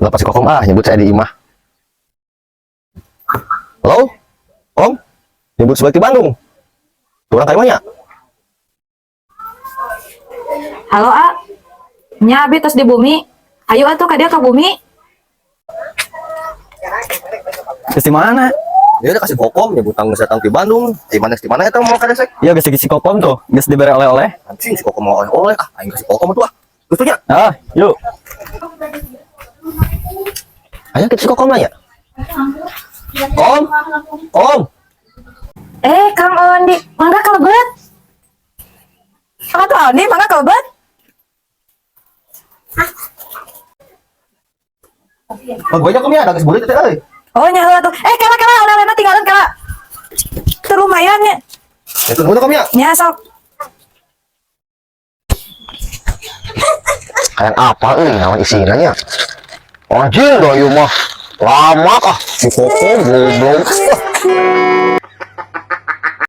Nggak pasti kokom nyebut saya di imah. Halo, Om, nyebut sebagai Bandung. Orang kayak mana? Halo, A. Nya abi tos di bumi. Ayo atuh ka dia ke bumi. Geus di mana? Dia udah kasih kokom nyebut tanggung datang di Bandung. Di mana eta mau kada sek? Ya geus si kokom tuh, geus dibere oleh-oleh. Anjing si kokom mau oleh-oleh aing kasih kokom tuh ah. Terus nya. Ah, yuk. Aya kita si kokom nanya. Om. Kang Ondi, mangga kalebet. Kang atuh Ondi, mangga kalebet. Oh, gue kom ya, ada geus burit teh euy. Oh nya heula tuh. Kala oleh-olehna tinggalin kala. Teu lumayan nya. Itu udah kom ya. Nya sok. Kayak apa naon isina nya? Anjing doy mah. Lama kah si kokom goblok.